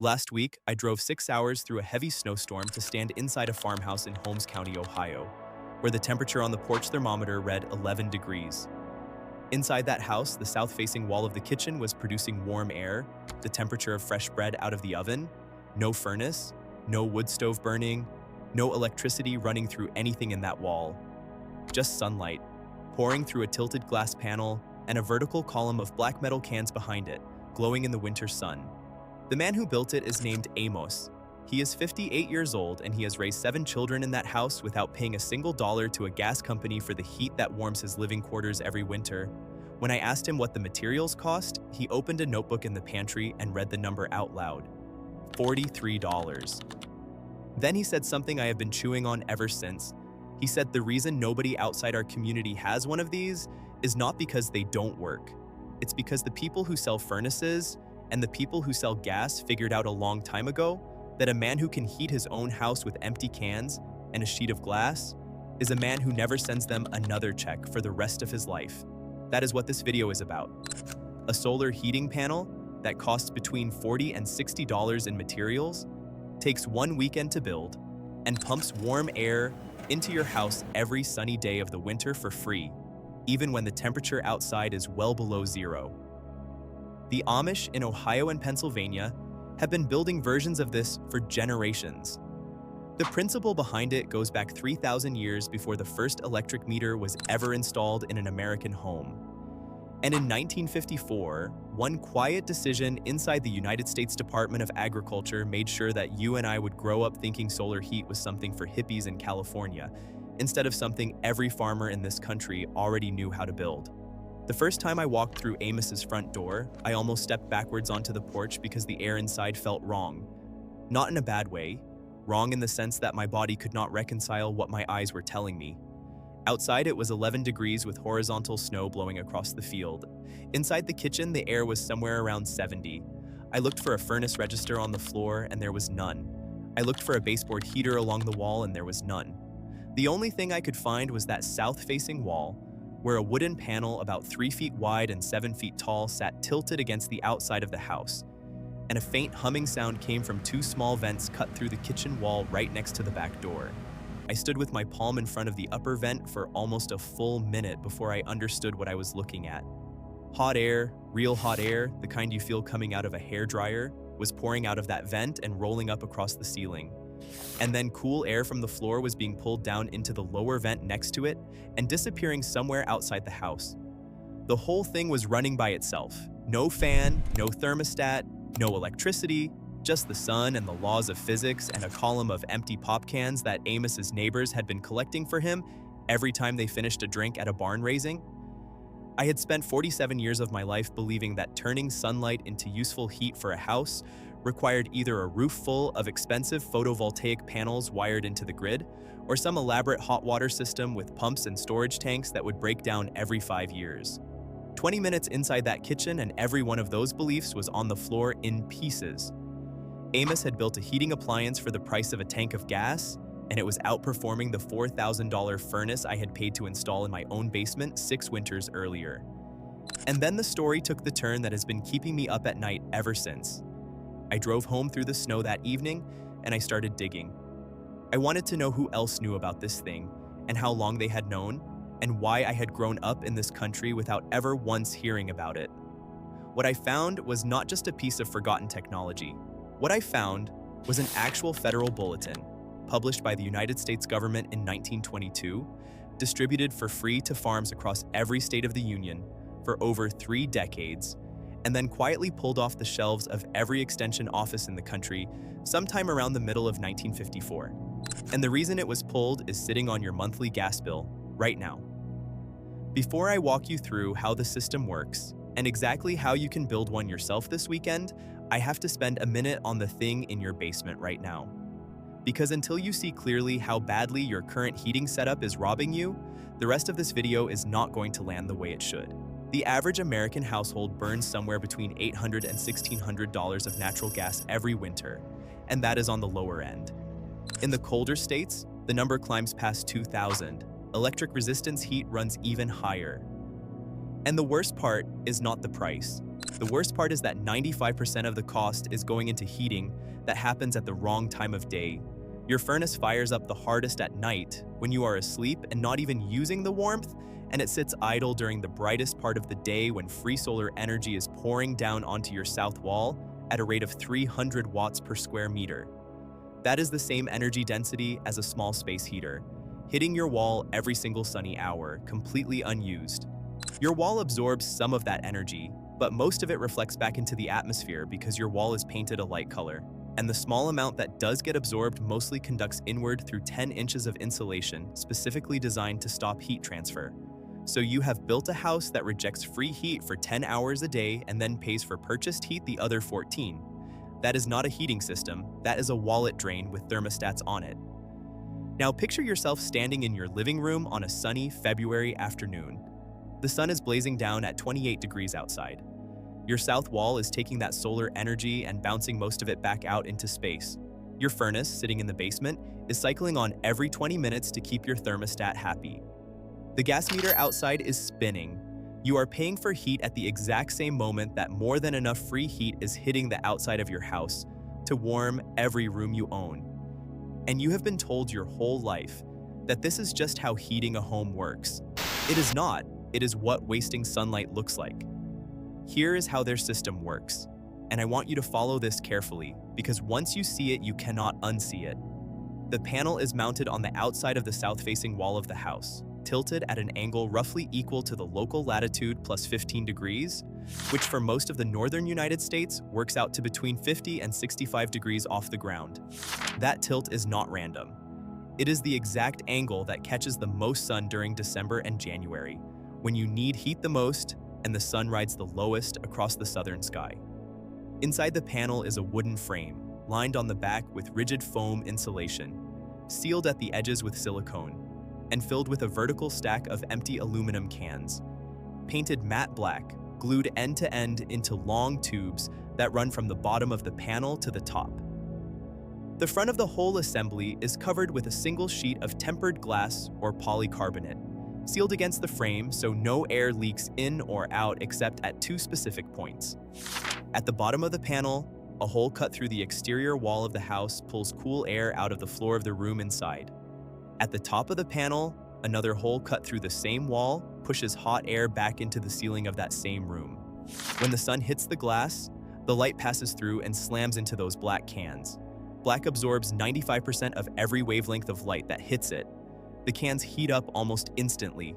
Last week, I drove 6 hours through a heavy snowstorm to stand inside a farmhouse in Holmes County, Ohio, where the temperature on the porch thermometer read 11 degrees. Inside that house, the south-facing wall of the kitchen was producing warm air, the temperature of fresh bread out of the oven, no furnace, no wood stove burning, no electricity running through anything in that wall. Just sunlight, pouring through a tilted glass panel and a vertical column of black metal cans behind it, glowing in the winter sun. The man who built it is named Amos. He is 58 years old and he has raised 7 children in that house without paying a single dollar to a gas company for the heat that warms his living quarters every winter. When I asked him what the materials cost, he opened a notebook in the pantry and read the number out loud. $43. Then he said something I have been chewing on ever since. He said the reason nobody outside our community has one of these is not because they don't work. It's because the people who sell furnaces and the people who sell gas figured out a long time ago that a man who can heat his own house with empty cans and a sheet of glass is a man who never sends them another check for the rest of his life. That is what this video is about. A solar heating panel that costs between $40 and $60 in materials, takes 1 weekend to build, and pumps warm air into your house every sunny day of the winter for free, even when the temperature outside is well below zero. The Amish in Ohio and Pennsylvania have been building versions of this for generations. The principle behind it goes back 3,000 years before the first electric meter was ever installed in an American home. And in 1954, one quiet decision inside the United States Department of Agriculture made sure that you and I would grow up thinking solar heat was something for hippies in California, instead of something every farmer in this country already knew how to build. The first time I walked through Amos's front door, I almost stepped backwards onto the porch because the air inside felt wrong. Not in a bad way, wrong in the sense that my body could not reconcile what my eyes were telling me. Outside, it was 11 degrees with horizontal snow blowing across the field. Inside the kitchen, the air was somewhere around 70. I looked for a furnace register on the floor, and there was none. I looked for a baseboard heater along the wall, and there was none. The only thing I could find was that south-facing wall, where a wooden panel about 3 feet wide and 7 feet tall sat tilted against the outside of the house, and a faint humming sound came from 2 small vents cut through the kitchen wall right next to the back door. I stood with my palm in front of the upper vent for almost a full minute before I understood what I was looking at. Hot air, real hot air, the kind you feel coming out of a hairdryer, was pouring out of that vent and rolling up across the ceiling. And then cool air from the floor was being pulled down into the lower vent next to it and disappearing somewhere outside the house. The whole thing was running by itself. No fan, no thermostat, no electricity, just the sun and the laws of physics and a column of empty pop cans that Amos's neighbors had been collecting for him every time they finished a drink at a barn raising. I had spent 47 years of my life believing that turning sunlight into useful heat for a house required either a roof full of expensive photovoltaic panels wired into the grid, or some elaborate hot water system with pumps and storage tanks that would break down every 5 years. 20 minutes inside that kitchen and every one of those beliefs was on the floor in pieces. Amos had built a heating appliance for the price of a tank of gas, and it was outperforming the $4,000 furnace I had paid to install in my own basement 6 winters earlier. And then the story took the turn that has been keeping me up at night ever since. I drove home through the snow that evening, and I started digging. I wanted to know who else knew about this thing, and how long they had known, and why I had grown up in this country without ever once hearing about it. What I found was not just a piece of forgotten technology. What I found was an actual federal bulletin, published by the United States government in 1922, distributed for free to farms across every state of the Union for over 3 decades, and then quietly pulled off the shelves of every extension office in the country sometime around the middle of 1954. And the reason it was pulled is sitting on your monthly gas bill right now. Before I walk you through how the system works and exactly how you can build one yourself this weekend, I have to spend a minute on the thing in your basement right now. Because until you see clearly how badly your current heating setup is robbing you, the rest of this video is not going to land the way it should. The average American household burns somewhere between $800 and $1,600 of natural gas every winter, and that is on the lower end. In the colder states, the number climbs past 2,000. Electric resistance heat runs even higher. And the worst part is not the price. The worst part is that 95% of the cost is going into heating that happens at the wrong time of day. Your furnace fires up the hardest at night when you are asleep and not even using the warmth, and it sits idle during the brightest part of the day when free solar energy is pouring down onto your south wall at a rate of 300 watts per square meter. That is the same energy density as a small space heater, hitting your wall every single sunny hour, completely unused. Your wall absorbs some of that energy, but most of it reflects back into the atmosphere because your wall is painted a light color. And the small amount that does get absorbed mostly conducts inward through 10 inches of insulation specifically designed to stop heat transfer. So you have built a house that rejects free heat for 10 hours a day and then pays for purchased heat the other 14. That is not a heating system, that is a wallet drain with thermostats on it. Now picture yourself standing in your living room on a sunny February afternoon. The sun is blazing down at 28 degrees outside. Your south wall is taking that solar energy and bouncing most of it back out into space. Your furnace, sitting in the basement, is cycling on every 20 minutes to keep your thermostat happy. The gas meter outside is spinning. You are paying for heat at the exact same moment that more than enough free heat is hitting the outside of your house to warm every room you own. And you have been told your whole life that this is just how heating a home works. It is not. It is what wasting sunlight looks like. Here is how their system works, and I want you to follow this carefully because once you see it, you cannot unsee it. The panel is mounted on the outside of the south-facing wall of the house, tilted at an angle roughly equal to the local latitude plus 15 degrees, which for most of the northern United States works out to between 50 and 65 degrees off the ground. That tilt is not random. It is the exact angle that catches the most sun during December and January, when you need heat the most and the sun rides the lowest across the southern sky. Inside the panel is a wooden frame, lined on the back with rigid foam insulation, sealed at the edges with silicone, and filled with a vertical stack of empty aluminum cans, painted matte black, glued end to end into long tubes that run from the bottom of the panel to the top. The front of the whole assembly is covered with a single sheet of tempered glass or polycarbonate, sealed against the frame so no air leaks in or out except at two specific points. At the bottom of the panel, a hole cut through the exterior wall of the house pulls cool air out of the floor of the room inside. At the top of the panel, another hole cut through the same wall pushes hot air back into the ceiling of that same room. When the sun hits the glass, the light passes through and slams into those black cans. Black absorbs 95% of every wavelength of light that hits it. The cans heat up almost instantly.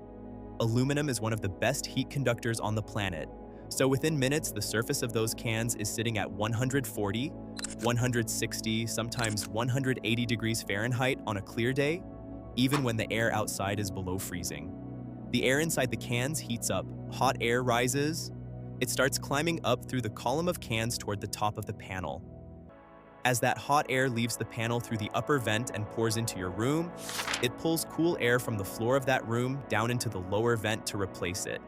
Aluminum is one of the best heat conductors on the planet, so within minutes the surface of those cans is sitting at 140, 160, sometimes 180 degrees Fahrenheit on a clear day, even when the air outside is below freezing. The air inside the cans heats up, hot air rises. It starts climbing up through the column of cans toward the top of the panel. As that hot air leaves the panel through the upper vent and pours into your room, it pulls cool air from the floor of that room down into the lower vent to replace it.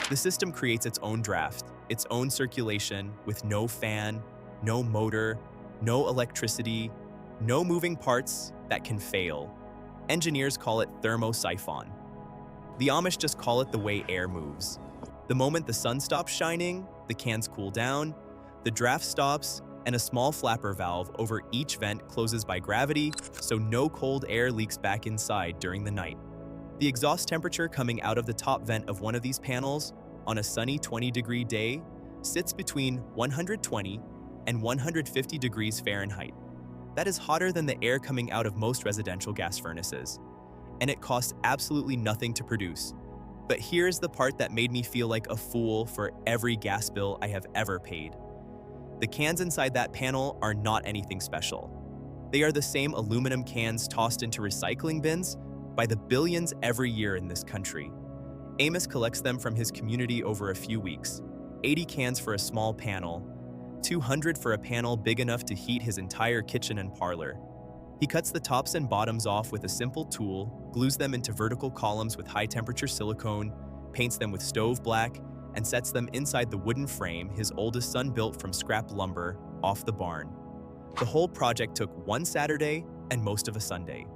The system creates its own draft, its own circulation, with no fan, no motor, no electricity, no moving parts that can fail. Engineers call it thermosiphon. The Amish just call it the way air moves. The moment the sun stops shining, the cans cool down, the draft stops, and a small flapper valve over each vent closes by gravity so no cold air leaks back inside during the night. The exhaust temperature coming out of the top vent of one of these panels on a sunny 20-degree day sits between 120 and 150 degrees Fahrenheit. That is hotter than the air coming out of most residential gas furnaces, and it costs absolutely nothing to produce. But here's the part that made me feel like a fool for every gas bill I have ever paid. The cans inside that panel are not anything special. They are the same aluminum cans tossed into recycling bins by the billions every year in this country. Amish collects them from his community over a few weeks, 80 cans for a small panel, 200 for a panel big enough to heat his entire kitchen and parlor. He cuts the tops and bottoms off with a simple tool, glues them into vertical columns with high-temperature silicone, paints them with stove black, and sets them inside the wooden frame his oldest son built from scrap lumber off the barn. The whole project took one Saturday and most of a Sunday.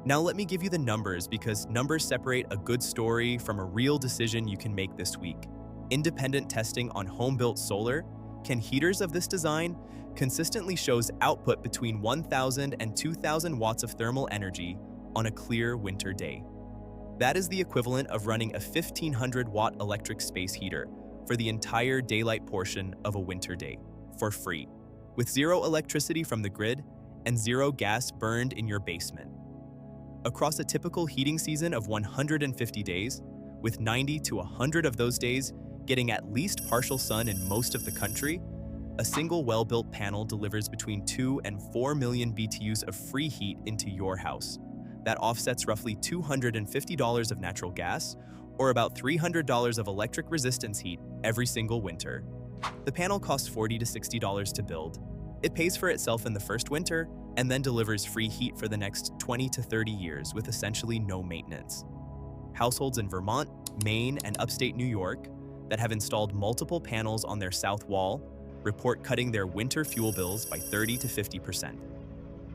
Now let me give you the numbers because numbers separate a good story from a real decision you can make this week. Independent testing on home-built solar can heaters of this design consistently shows output between 1,000 and 2,000 watts of thermal energy on a clear winter day. That is the equivalent of running a 1,500-watt electric space heater for the entire daylight portion of a winter day, for free, with zero electricity from the grid and zero gas burned in your basement. Across a typical heating season of 150 days, with 90 to 100 of those days getting at least partial sun in most of the country, a single well-built panel delivers between 2 and 4 million BTUs of free heat into your house. That offsets roughly $250 of natural gas, or about $300 of electric resistance heat every single winter. The panel costs $40 to $60 to build. It pays for itself in the first winter, and then delivers free heat for the next 20 to 30 years with essentially no maintenance. Households in Vermont, Maine, and upstate New York that have installed multiple panels on their south wall report cutting their winter fuel bills by 30 to 50%.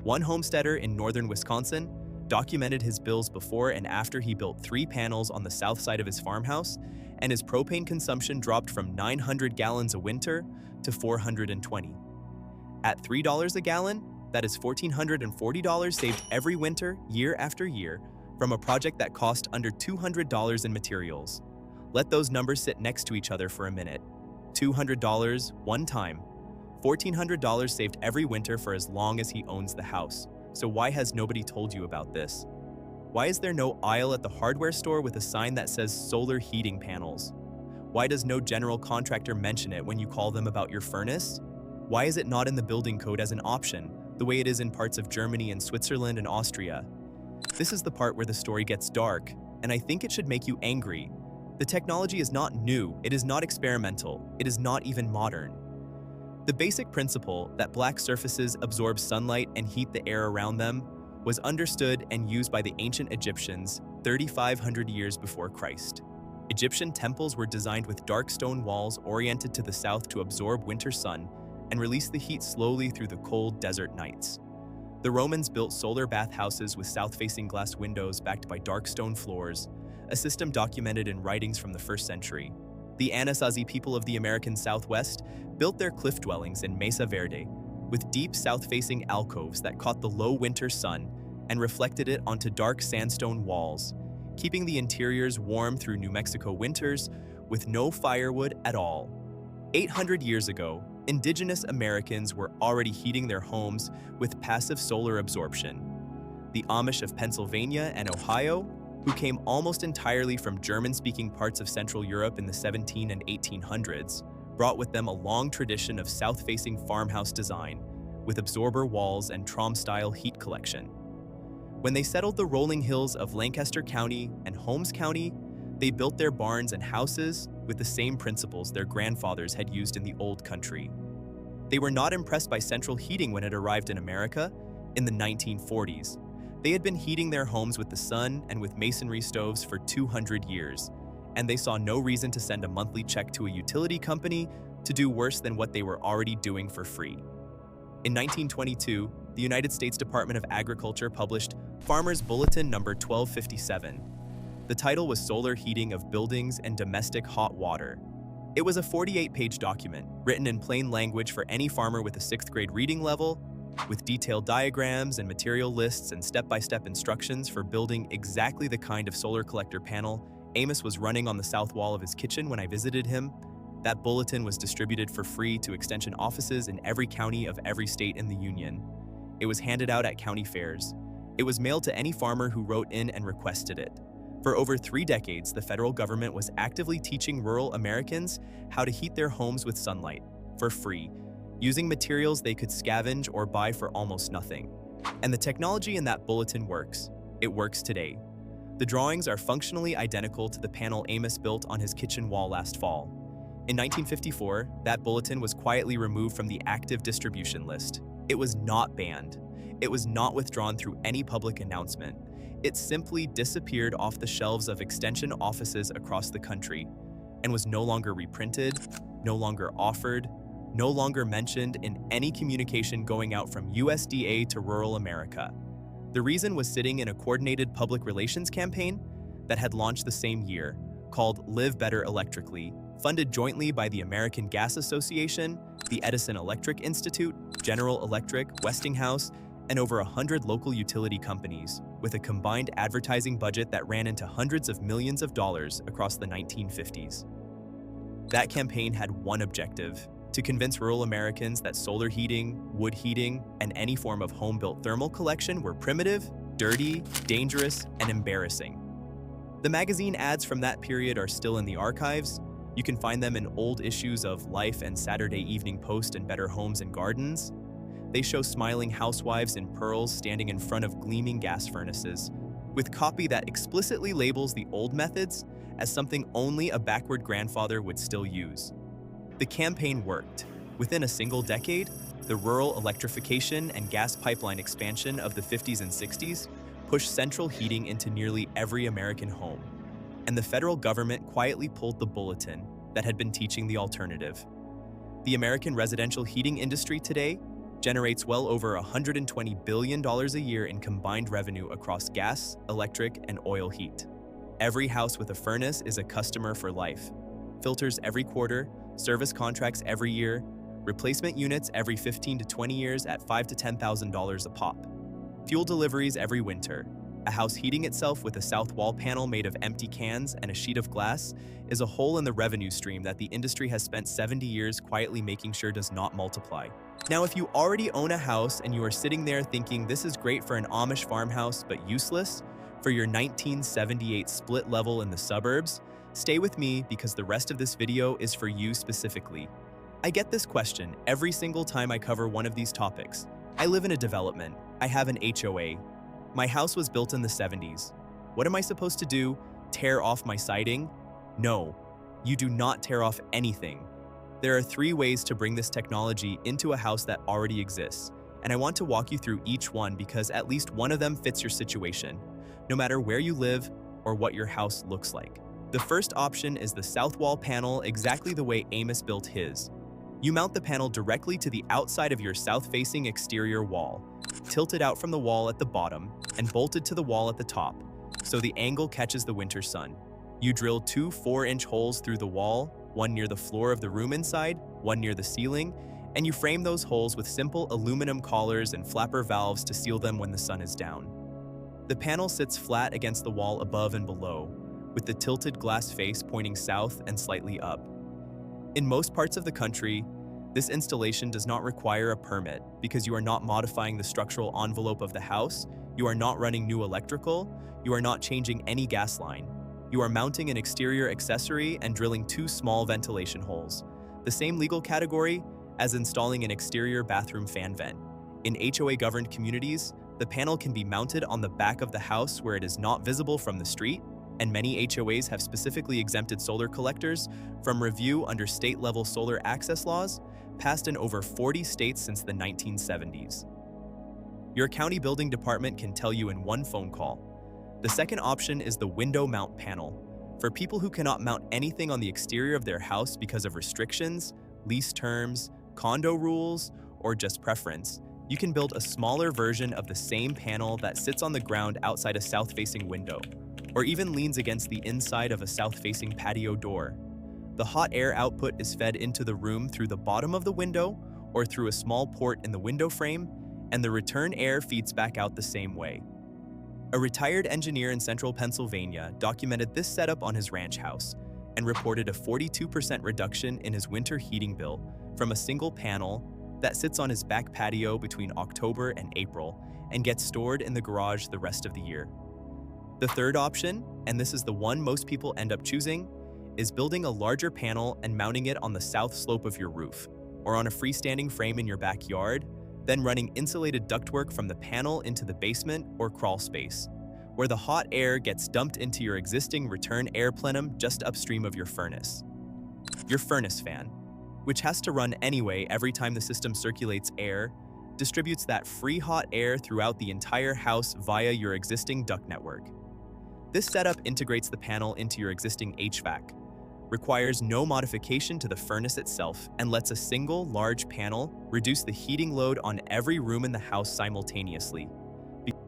One homesteader in northern Wisconsin documented his bills before and after he built 3 panels on the south side of his farmhouse, and his propane consumption dropped from 900 gallons a winter to 420. At $3 a gallon, that is $1,440 saved every winter, year after year, from a project that cost under $200 in materials. Let those numbers sit next to each other for a minute. $200 one time. $1,400 saved every winter for as long as he owns the house. So why has nobody told you about this? Why is there no aisle at the hardware store with a sign that says solar heating panels? Why does no general contractor mention it when you call them about your furnace? Why is it not in the building code as an option, the way it is in parts of Germany and Switzerland and Austria? This is the part where the story gets dark, and I think it should make you angry. The technology is not new, it is not experimental, it is not even modern. The basic principle that black surfaces absorb sunlight and heat the air around them was understood and used by the ancient Egyptians 3,500 years before Christ. Egyptian temples were designed with dark stone walls oriented to the south to absorb winter sun and release the heat slowly through the cold desert nights. The Romans built solar bathhouses with south-facing glass windows backed by dark stone floors, a system documented in writings from the 1st century. The Anasazi people of the American Southwest built their cliff dwellings in Mesa Verde, with deep south-facing alcoves that caught the low winter sun and reflected it onto dark sandstone walls, keeping the interiors warm through New Mexico winters with no firewood at all. 800 years ago, indigenous Americans were already heating their homes with passive solar absorption. The Amish of Pennsylvania and Ohio, who came almost entirely from German-speaking parts of Central Europe in the 1700s and 1800s, brought with them a long tradition of south-facing farmhouse design, with absorber walls and Trom-style heat collection. When they settled the rolling hills of Lancaster County and Holmes County, they built their barns and houses with the same principles their grandfathers had used in the old country. They were not impressed by central heating when it arrived in America in the 1940s. They had been heating their homes with the sun and with masonry stoves for 200 years, and they saw no reason to send a monthly check to a utility company to do worse than what they were already doing for free. In 1922, the United States Department of Agriculture published Farmer's Bulletin number 1257. The title was Solar Heating of Buildings and Domestic Hot Water. It was a 48-page document, written in plain language for any farmer with a 6th grade reading level, with detailed diagrams and material lists and step-by-step instructions for building exactly the kind of solar collector panel Amos was running on the south wall of his kitchen when I visited him. That bulletin was distributed for free to extension offices in every county of every state in the Union. It was handed out at county fairs. It was mailed to any farmer who wrote in and requested it. For over 3 decades, the federal government was actively teaching rural Americans how to heat their homes with sunlight, for free, using materials they could scavenge or buy for almost nothing. And the technology in that bulletin works. It works today. The drawings are functionally identical to the panel Amos built on his kitchen wall last fall. In 1954, that bulletin was quietly removed from the active distribution list. It was not banned. It was not withdrawn through any public announcement. It simply disappeared off the shelves of extension offices across the country and was no longer reprinted, no longer offered, no longer mentioned in any communication going out from USDA to rural America. The reason was sitting in a coordinated public relations campaign that had launched the same year, called Live Better Electrically, Funded jointly by the American Gas Association, the Edison Electric Institute, General Electric, Westinghouse, and over 100 local utility companies, with a combined advertising budget that ran into hundreds of millions of dollars across the 1950s. That campaign had one objective: to convince rural Americans that solar heating, wood heating, and any form of home-built thermal collection were primitive, dirty, dangerous, and embarrassing. The magazine ads from that period are still in the archives. You can find them in old issues of Life and Saturday Evening Post and Better Homes and Gardens. They show smiling housewives in pearls standing in front of gleaming gas furnaces, with copy that explicitly labels the old methods as something only a backward grandfather would still use. The campaign worked. Within a single decade, the rural electrification and gas pipeline expansion of the 50s and 60s pushed central heating into nearly every American home. And the federal government quietly pulled the bulletin that had been teaching the alternative. The American residential heating industry today generates well over $120 billion a year in combined revenue across gas, electric, and oil heat. Every house with a furnace is a customer for life. Filters every quarter, service contracts every year, replacement units every 15 to 20 years at $5,000 to $10,000 a pop. Fuel deliveries every winter. A house heating itself with a south wall panel made of empty cans and a sheet of glass is a hole in the revenue stream that the industry has spent 70 years quietly making sure does not multiply. Now, if you already own a house and you are sitting there thinking this is great for an Amish farmhouse but useless for your 1978 split level in the suburbs, stay with me because the rest of this video is for you specifically. I get this question every single time I cover one of these topics. I live in a development. I have an HOA. My house was built in the 70s. What am I supposed to do? Tear off my siding? No, you do not tear off anything. There are 3 ways to bring this technology into a house that already exists, and I want to walk you through each one because at least one of them fits your situation, no matter where you live or what your house looks like. The first option is the south wall panel, exactly the way Amish built his. You mount the panel directly to the outside of your south-facing exterior wall, tilted out from the wall at the bottom, and bolted to the wall at the top, so the angle catches the winter sun. You drill 2 4-inch holes through the wall, one near the floor of the room inside, one near the ceiling, and you frame those holes with simple aluminum collars and flapper valves to seal them when the sun is down. The panel sits flat against the wall above and below, with the tilted glass face pointing south and slightly up. In most parts of the country, this installation does not require a permit because you are not modifying the structural envelope of the house, you are not running new electrical, you are not changing any gas line. You are mounting an exterior accessory and drilling 2 small ventilation holes, the same legal category as installing an exterior bathroom fan vent. In HOA-governed communities, the panel can be mounted on the back of the house where it is not visible from the street, and many HOAs have specifically exempted solar collectors from review under state-level solar access laws passed in over 40 states since the 1970s. Your county building department can tell you in one phone call. The second option is the window mount panel. For people who cannot mount anything on the exterior of their house because of restrictions, lease terms, condo rules, or just preference, you can build a smaller version of the same panel that sits on the ground outside a south-facing window, or even leans against the inside of a south-facing patio door. The hot air output is fed into the room through the bottom of the window or through a small port in the window frame, and the return air feeds back out the same way. A retired engineer in central Pennsylvania documented this setup on his ranch house and reported a 42% reduction in his winter heating bill from a single panel that sits on his back patio between October and April and gets stored in the garage the rest of the year. The third option, and this is the one most people end up choosing, is building a larger panel and mounting it on the south slope of your roof or on a freestanding frame in your backyard, then running insulated ductwork from the panel into the basement or crawl space, where the hot air gets dumped into your existing return air plenum just upstream of your furnace. Your furnace fan, which has to run anyway every time the system circulates air, distributes that free hot air throughout the entire house via your existing duct network. This setup integrates the panel into your existing HVAC, requires no modification to the furnace itself, and lets a single large panel reduce the heating load on every room in the house simultaneously.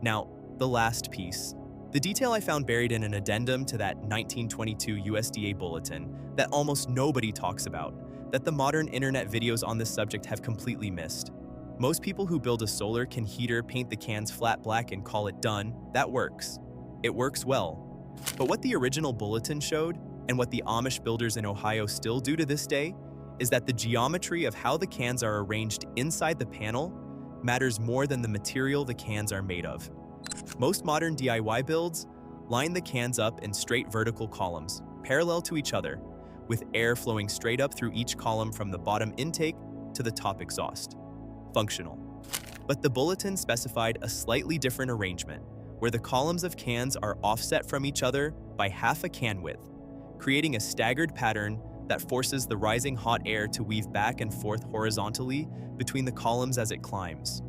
Now, the last piece, The detail I found buried in an addendum to that 1922 USDA bulletin that almost nobody talks about, that the modern internet videos on this subject have completely missed. Most people who build a solar can heater, paint the cans flat black and call it done. That works. It works well. But what the original bulletin showed, and what the Amish builders in Ohio still do to this day, is that the geometry of how the cans are arranged inside the panel matters more than the material the cans are made of. Most modern DIY builds line the cans up in straight vertical columns, parallel to each other, with air flowing straight up through each column from the bottom intake to the top exhaust. Functional. But the bulletin specified a slightly different arrangement, where the columns of cans are offset from each other by half a can width, creating a staggered pattern that forces the rising hot air to weave back and forth horizontally between the columns as it climbs.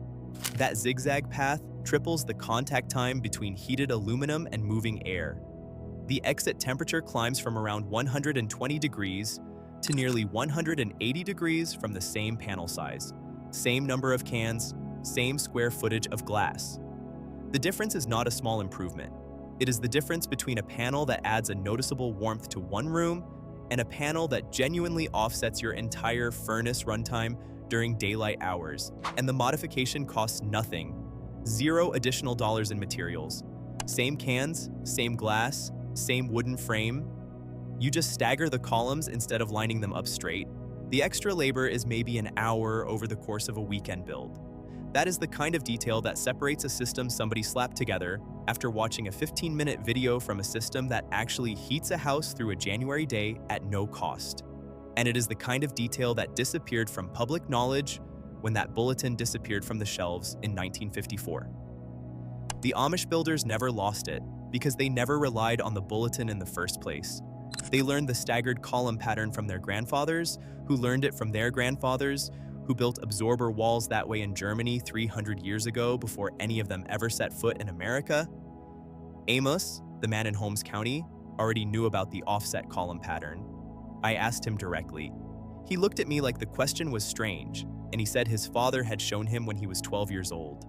That zigzag path triples the contact time between heated aluminum and moving air. The exit temperature climbs from around 120 degrees to nearly 180 degrees from the same panel size, same number of cans, same square footage of glass. The difference is not a small improvement. It is the difference between a panel that adds a noticeable warmth to one room and a panel that genuinely offsets your entire furnace runtime during daylight hours. And the modification costs nothing. $0 additional dollars in materials. Same cans, same glass, same wooden frame. You just stagger the columns instead of lining them up straight. The extra labor is maybe an hour over the course of a weekend build. That is the kind of detail that separates a system somebody slapped together after watching a 15-minute video from a system that actually heats a house through a January day at no cost. And it is the kind of detail that disappeared from public knowledge when that bulletin disappeared from the shelves in 1954. The Amish builders never lost it because they never relied on the bulletin in the first place. They learned the staggered column pattern from their grandfathers, who learned it from their grandfathers, who built absorber walls that way in Germany 300 years ago before any of them ever set foot in America. Amos, the man in Holmes County, already knew about the offset column pattern. I asked him directly. He looked at me like the question was strange, and he said his father had shown him when he was 12 years old.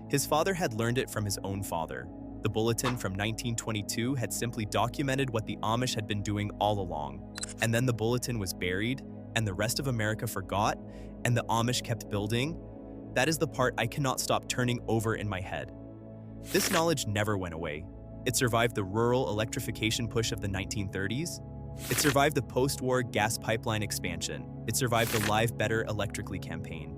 His father had learned it from his own father. The bulletin from 1922 had simply documented what the Amish had been doing all along. And then the bulletin was buried, and the rest of America forgot, and the Amish kept building. That is the part I cannot stop turning over in my head. This knowledge never went away. It survived the rural electrification push of the 1930s. It survived the post-war gas pipeline expansion. It survived the Live Better electrically campaign.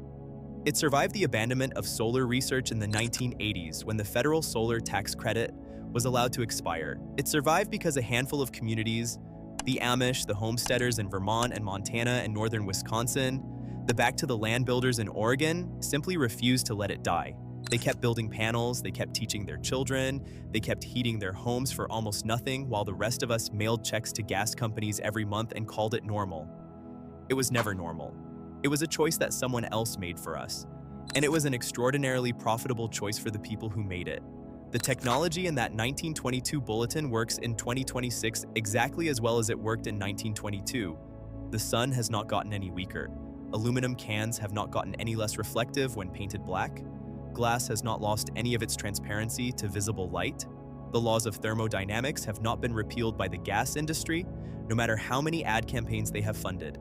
It survived the abandonment of solar research in the 1980s when the federal solar tax credit was allowed to expire. It survived because a handful of communities, the Amish, the homesteaders in Vermont and Montana and northern Wisconsin, the Back to the Land builders in Oregon, simply refused to let it die. They kept building panels, they kept teaching their children, they kept heating their homes for almost nothing while the rest of us mailed checks to gas companies every month and called it normal. It was never normal. It was a choice that someone else made for us, and it was an extraordinarily profitable choice for the people who made it. The technology in that 1922 bulletin works in 2026 exactly as well as it worked in 1922. The sun has not gotten any weaker. Aluminum cans have not gotten any less reflective when painted black. Glass has not lost any of its transparency to visible light. The laws of thermodynamics have not been repealed by the gas industry, no matter how many ad campaigns they have funded.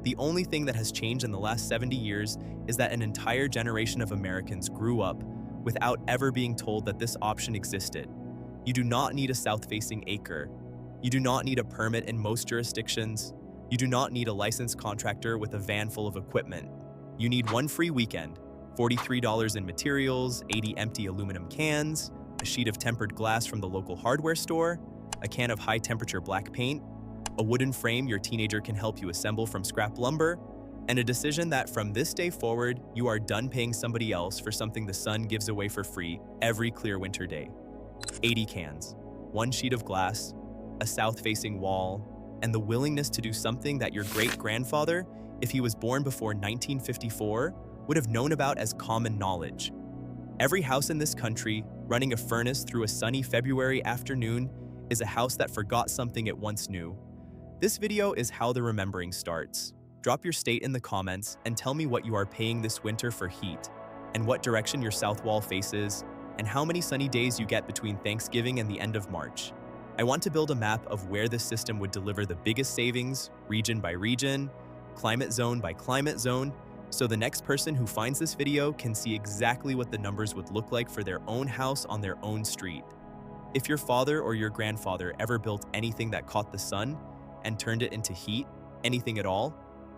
The only thing that has changed in the last 70 years is that an entire generation of Americans grew up without ever being told that this option existed. You do not need a south-facing acre. You do not need a permit in most jurisdictions. You do not need a licensed contractor with a van full of equipment. You need one free weekend, $43 in materials, 80 empty aluminum cans, a sheet of tempered glass from the local hardware store, a can of high-temperature black paint, a wooden frame your teenager can help you assemble from scrap lumber, and a decision that from this day forward, you are done paying somebody else for something the sun gives away for free every clear winter day. 80 cans, one sheet of glass, a south-facing wall, and the willingness to do something that your great-grandfather, if he was born before 1954, would have known about as common knowledge. Every house in this country running a furnace through a sunny February afternoon is a house that forgot something it once knew. This video is how the remembering starts. Drop your state in the comments and tell me what you are paying this winter for heat, and what direction your south wall faces, and how many sunny days you get between Thanksgiving and the end of March. I want to build a map of where this system would deliver the biggest savings, region by region, climate zone by climate zone, so the next person who finds this video can see exactly what the numbers would look like for their own house on their own street. If your father or your grandfather ever built anything that caught the sun and turned it into heat, anything at all,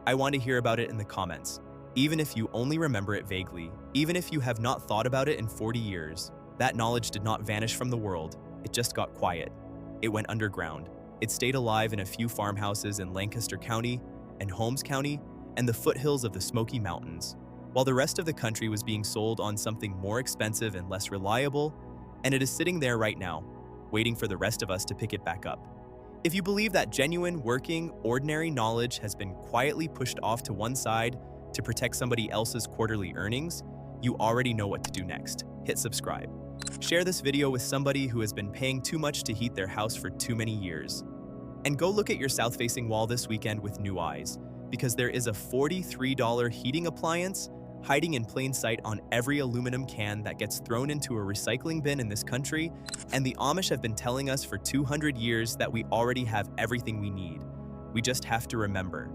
I want to hear about it in the comments. Even if you only remember it vaguely, even if you have not thought about it in 40 years, that knowledge did not vanish from the world, it just got quiet. It went underground. It stayed alive in a few farmhouses in Lancaster County and Holmes County and the foothills of the Smoky Mountains, while the rest of the country was being sold on something more expensive and less reliable, and it is sitting there right now, waiting for the rest of us to pick it back up. If you believe that genuine, working, ordinary knowledge has been quietly pushed off to one side to protect somebody else's quarterly earnings, you already know what to do next. Hit subscribe. Share this video with somebody who has been paying too much to heat their house for too many years. And go look at your south-facing wall this weekend with new eyes, because there is a $43 heating appliance hiding in plain sight on every aluminum can that gets thrown into a recycling bin in this country, and the Amish have been telling us for 200 years that we already have everything we need. We just have to remember.